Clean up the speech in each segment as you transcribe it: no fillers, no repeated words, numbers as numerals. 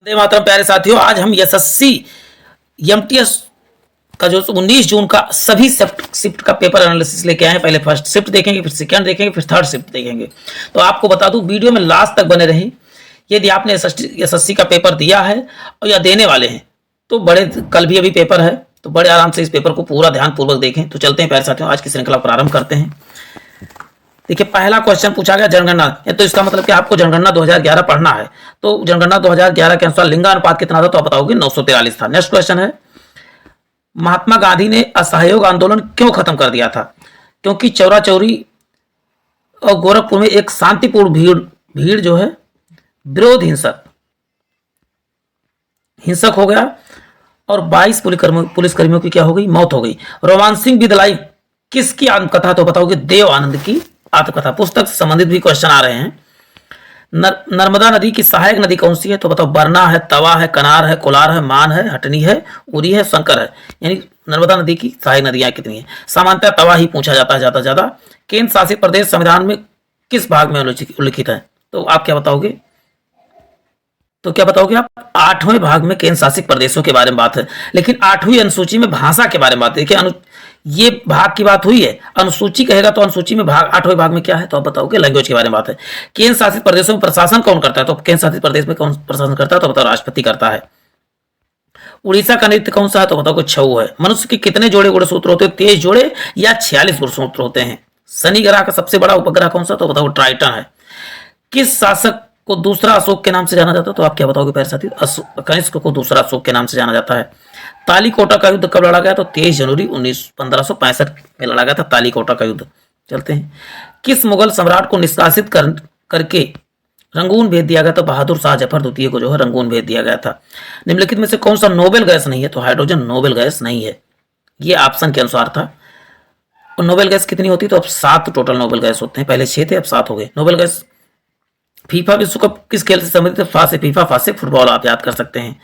वंदे मातरम प्यारे साथियों, आज हम एसएससी एमटीएस का जो 19 जून का सभी शिफ्ट का पेपर एनालिसिस लेके आए हैं। पहले फर्स्ट शिफ्ट देखेंगे, फिर सेकंड देखेंगे, फिर थर्ड शिफ्ट देखेंगे। तो आपको बता दूं, वीडियो में लास्ट तक बने रहें। यदि आपने एसएससी का पेपर दिया है और या देने वाले हैं तो बड़े कल भी अभी पेपर है, तो बड़े आराम से इस पेपर को पूरा ध्यानपूर्वक देखें। तो चलते हैं प्यारे साथियों, आज की श्रृंखला प्रारंभ करते हैं। देखिए, पहला क्वेश्चन पूछा गया जनगणना, तो इसका मतलब कि आपको जनगणना 2011 पढ़ना है। तो जनगणना 2011 के अनुसार लिंगानुपात कितना था, तो आप बताओगे 943 था। नेक्स्ट क्वेश्चन है, महात्मा गांधी ने असहयोग आंदोलन क्यों खत्म कर दिया था? क्योंकि चौरा चौरी और गोरखपुर में एक शांतिपूर्ण भीड़ जो है विरोध हिंसक हो गया और 22 पुलिसकर्मियों की क्या हो गई, मौत हो गई। रोमांसिंग विद लाइफ किसकी आत्मकथा, तो बताओगे देव आनंद की आत्मकथा। पुस्तक से संबंधित भी क्वेश्चन आ रहे हैं। नर्मदा नदी की सहायक नदी कौन सी है, तो बताओ बरना है, तवा है, कनार है, कोलार है, मान है, हटनी है, उरी है, शंकर है। यानी नर्मदा नदी की सहायक नदियां कितनी है? सामान्यतः तवा ही पूछा जाता है ज्यादा ज्यादा। केंद्र शासित प्रदेश संविधान में किस भाग में उल्लिखित है, तो आप क्या बताओगे? तो क्या बताओगे आप? 8वें भाग में केंद्र शासित प्रदेशों के बारे में बात है। लेकिन 8वीं अनुसूची में भाषा के बारे में बात है। देखिए, ये भाग की बात हुई है, अनुसूची कहेगा तो अनुसूची में भाग 8वें भाग में क्या है, तो आप बताओगे लैंग्वेज के बारे में बात है। केंद्र शासित प्रदेशों में प्रशासन कौन करता है, तो केंद्र शासित प्रदेश में कौन प्रशासन करता है, तो बताओ राष्ट्रपति करता है। उड़ीसा का नृत्य कौन सा है, तो बताओ छऊ है। मनुष्य के कितने जोड़े गुणसूत्र होते हैं, 23 जोड़े या 46 गुणसूत्र होते हैं। शनि ग्रह का सबसे बड़ा उपग्रह कौन सा, तो बताओ ट्राइटन है। किस शासक को दूसरा अशोक के नाम से जाना जाता है, तो आप क्या बताओगे प्यारे साथी? कनिष्क को दूसरा अशोक के नाम से जाना जाता है। तालीकोटा का युद्ध कब लड़ा गया, तो 23 जनवरी 1565 में लड़ा गया था तालीकोटा का युद्ध। चलते हैं, किस मुगल सम्राट को निष्कासित करके रंगून भेज दिया गया, तो बहादुर शाह जफर द्वितीय को जो है रंगून भेज दिया गया था। निम्नलिखित में से कौन सा नोबेल गैस नहीं है, तो हाइड्रोजन नोबेल गैस नहीं है। ये ऑप्शन के अनुसार था। और नोबेल गैस कितनी होती, तो अब 7 टोटल नोबेल गैस होते हैं। पहले 6 थे, अब 7 हो गए। नोबेल गैस फीफा विश्व कप किस खेल से संबंधित है? फा से फीफा, फा से फुटबॉल, आप याद कर सकते हैं।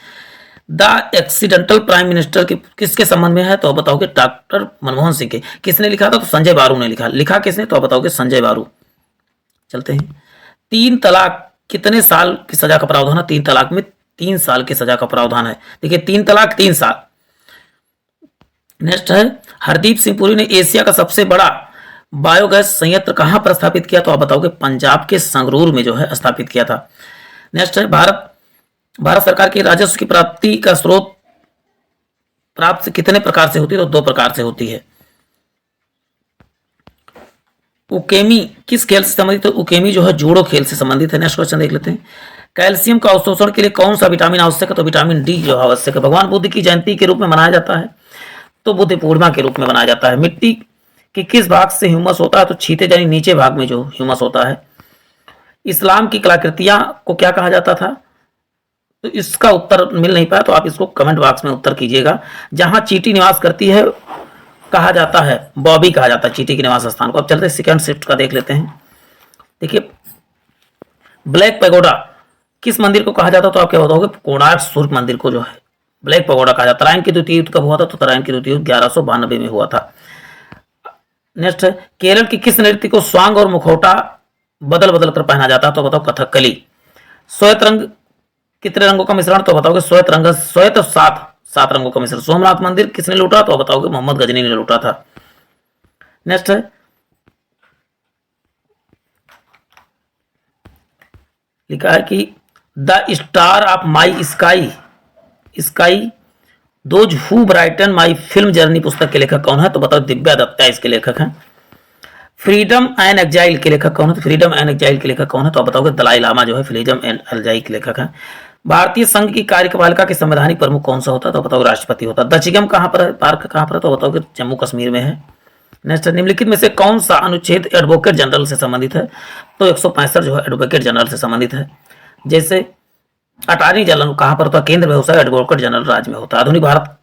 द एक्सीडेंटल प्राइम मिनिस्टर किसके संबंध में है, तो आप बताओगे डॉक्टर मनमोहन सिंह के। किसने लिखा था, तो संजय बारू ने लिखा किसने, तो आप बताओगे संजय बारू। चलते हैं, 3 तलाक कितने साल की सजा का प्रावधान है? 3 तलाक में 3 साल की सजा का प्रावधान है। देखिए, 3 तलाक 3 साल। नेक्स्ट है, हरदीप सिंह पुरी ने एशिया का सबसे बड़ा बायोगैस संयंत्र कहां पर स्थापित किया, तो आप बताओगे पंजाब के संगरूर में जो है स्थापित किया था। नेक्स्ट है, भारत सरकार की राजस्व की प्राप्ति का स्रोत प्राप्त कितने प्रकार से होती है, तो 2 प्रकार से होती है। उकेमी किस खेल से संबंधित है? उकेमी जो है जूडो खेल से संबंधित है। नेक्स्ट क्वेश्चन देख लेते हैं, कैल्शियम का अवशोषण के लिए कौन सा विटामिन आवश्यक है, तो विटामिन डी जो आवश्यक है। भगवान बुद्ध की जयंती के रूप में मनाया जाता है, तो बुद्ध पूर्णिमा के रूप में मनाया जाता है। मिट्टी कि किस भाग से ह्यूमस होता है, तो छीते यानी नीचे भाग में जो ह्यूमस होता है। इस्लाम की कलाकृतियां को क्या कहा जाता था, तो इसका उत्तर मिल नहीं पाया, तो आप इसको कमेंट बॉक्स में उत्तर कीजिएगा। जहां चींटी निवास करती है कहा जाता है, बॉबी कहा जाता है चींटी के निवास स्थान को। अब चलते हैं सेकंड शिफ्ट का देख लेते हैं। देखिए, ब्लैक पैगोडा किस मंदिर को कहा जाता है, तो आप क्या बताओगे? कोणार्क सूर्य मंदिर को जो है ब्लैक पैगोडा कहा जाता है। तराइन की द्वितीय युद्ध कब हुआ था, तो तराइन की द्वितीय युद्ध 1192 में हुआ था। नेक्स्ट है, केरल की किस नृत्य को स्वांग और मुखौटा बदल बदल कर पहना जाता है, तो बताओ कथकली। श्वेत रंग कितने रंगों का मिश्रण, तो बताओगे श्वेत रंग, श्वेत 7 रंगों का मिश्रण। सोमनाथ मंदिर किसने लूटा, तो बताओगे मोहम्मद गजनी ने लूटा था। नेक्स्ट है, लिखा है कि the star of my sky those who brighten my film journey पुस्तक के लेखक कौन है, तो बताओ दिव्या दत्ता इसके लेखक हैं। फ्रीडम एंड एक्जाइल के लेखक कौन है, तो फ्रीडम एंड एक्जाइल के लेखक कौन है, तो आप बताओगे दलाई लामा जो है फ्रीडम एंड एक्जाइल के लेखक हैं। भारतीय संघ की कार्यपालिका के संवैधानिक प्रमुख कौन सा होता है, तो बताओ राष्ट्रपति होता है। दचिगम कहां पर है, पार्क कहां पर है, तो बताओगे जम्मू कश्मीर में है। नेक्स्ट, निम्नलिखित में से कौन सा अनुच्छेद एडवोकेट जनरल से संबंधित है, तो 165 जो है एडवोकेट जनरल से संबंधित है। जैसे अटॉर्नी जनरल कहां पर होता है, केंद्र में होता है, एडवोकेट जनरल राज्य में होता है। आधुनिक भारत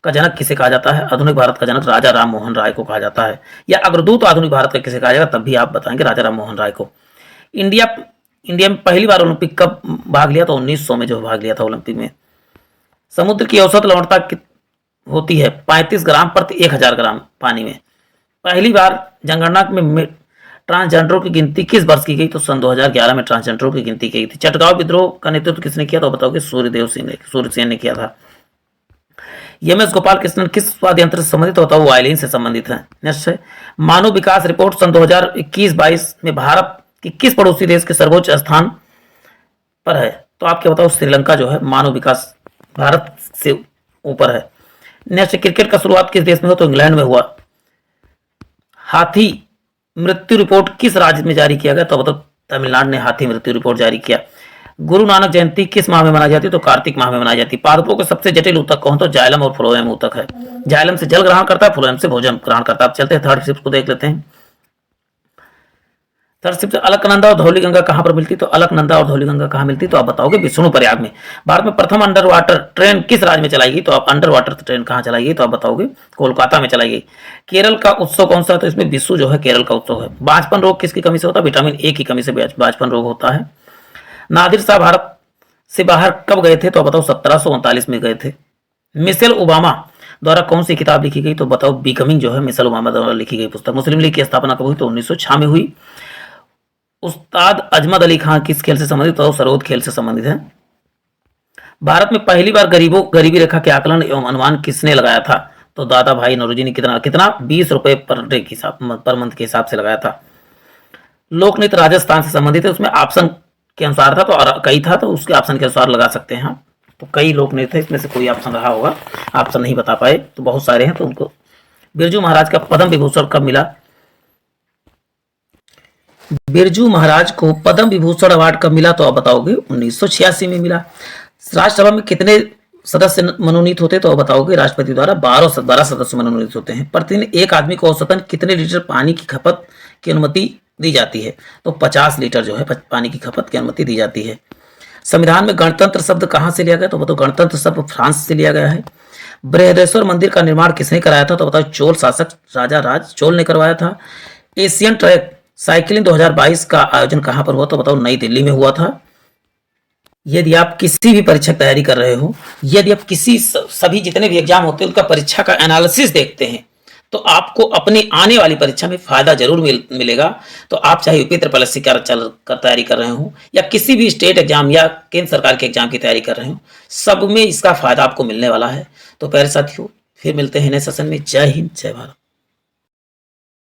का जनक किसे कहा जाता है, आधुनिक भारत का जनक राजा राम मोहन राय को कहा जाता है। या अग्रदूत आधुनिक भारत का किसे कहा जाएगा, तब भी आप बताएंगे राजा राम मोहन राय को। इंडिया में पहली बार ओलंपिक कब भाग लिया, तो 1900 में जो भाग लिया था ओलंपिक में। समुद्र की औसत लवणता होती है 35 ग्राम प्रति 1000 ग्राम पानी में। पहली बार जनगणना में ट्रांसजेंडरों की गिनती किस वर्ष की गई? तो सन 2011 में ट्रांसजेंडरों की गिनती की गई थी। चटगांव विद्रोह का नेतृत्व किसने किया? तो बताओगे सूर्यसेन ने किया था। एम एस गोपाल कृष्णन किस वाद्य यंत्र से संबंधित? तो बताओ वायलिन से संबंधित है। नेक्स्ट है मानव विकास रिपोर्ट सन 2021-22 में भारत के किस पड़ोसी देश के सर्वोच्च स्थान पर है? तो आप क्या बताओ श्रीलंका जो है मानव विकास भारत से ऊपर है। नेक्स्ट क्रिकेट का शुरुआत किस देश में हुआ? तो इंग्लैंड में हुआ। हाथी मृत्यु रिपोर्ट किस राज्य में जारी किया गया? तो बताओ तमिलनाडु ने हाथी मृत्यु रिपोर्ट जारी किया। गुरु नानक जयंती किस माह में मनाई जाती है? तो कार्तिक माह में मनाई जाती है। पादपों के सबसे जटिल ऊतक कौन? तो जाइलम और फ्लोएम ऊतक है। जाइलम से जल ग्रहण करता है, फ्लोएम से भोजन ग्रहण करता है। अब चलते हैं थर्ड शिफ्ट को देख लेते हैं। थर्ड शिफ्ट अलकनंदा और धौलीगंगा कहां पर मिलती? तो अलकनंदा और धौलीगंगा कहां मिलती? तो आप बताओगे विष्णु प्रयाग में। भारत में प्रथम अंडर वाटर ट्रेन किस राज्य में चलाई गई? तो आप अंडर वाटर ट्रेन कहां चलाई गई? तो आप बताओगे कोलकाता में चलाई गई। केरल का उत्सव कौन सा है? तो इसमें विशु जो है केरल का उत्सव है। बांझपन रोग किसकी कमी से होता है? विटामिन ए की कमी से बांझपन रोग होता है। नादिर शाह भारत से बाहर कब गए थे? तो बताओ 1739 में गए थे। मिशेल ओबामा द्वारा कौन सी किताब लिखी गई? तो बताओ बिकमिंग जो है मिशेल ओबामा द्वारा लिखी गई पुस्तक। मुस्लिम लीग की स्थापना कब हुई? तो 1906 में हुई। उस्ताद अजमत अली खान किस खेल से संबंधित? तो सरोद खेल से संबंधित है। भारत में पहली बार गरीबी रेखा के आकलन एवं अनुमान किसने लगाया था? तो दादा भाई नौरोजी ने कितना 20 रुपए पर डे के हिसाब पर मंथ के हिसाब से लगाया था। लोकनृत्य राजस्थान से संबंधित है, उसमें ऑप्शन के अनुसार था तो कई था तो उसके ऑप्शन के अनुसार लगा सकते हैं। तो कई लोकनृत्य इसमें से कोई ऑप्शन रहा होगा, ऑप्शन नहीं बता पाए तो बहुत सारे हैं। तो उनको बिरजू महाराज का पद्म विभूषण कब मिला? बिरजू महाराज को पद्म विभूषण अवार्ड कब मिला? तो आप बताओगे 1986 में मिला। राज्यसभा में कितने सदस्य मनोनीत होते? तो आप बताओगे राष्ट्रपति द्वारा 12 सदस्य मनोनीत होते हैं। प्रतिदिन एक आदमी को औसतन कितने लीटर पानी की खपत की अनुमति दी जाती है? तो 50 लीटर जो है पानी की खपत की अनुमति दी जाती है। संविधान में गणतंत्र शब्द कहां से लिया गया? तो बताओ गणतंत्र शब्द फ्रांस से लिया गया है। बृहदेश्वर मंदिर का निर्माण किसने कराया था? तो बताओ चोल शासक राजा राज चोल ने करवाया था। एशियन ट्रैक साइकिलिंग 2022 का आयोजन कहां पर हुआ? तो बताओ नई दिल्ली में हुआ था। यदि आप किसी भी परीक्षा की तैयारी कर रहे हो, यदि आप सभी जितने भी एग्जाम होते हैं उनका परीक्षा का एनालिसिस देखते हैं तो आपको अपनी आने वाली परीक्षा में फायदा जरूर मिलेगा। तो आप चाहे यूपी ट्रिपल एससी का तैयारी कर रहे हो या किसी भी स्टेट एग्जाम या केंद्र सरकार के एग्जाम की तैयारी कर रहे हो, सब में इसका फायदा आपको मिलने वाला है। तो प्यारे साथियों फिर मिलते हैं नए सेशन में। जय हिंद, जय भारत।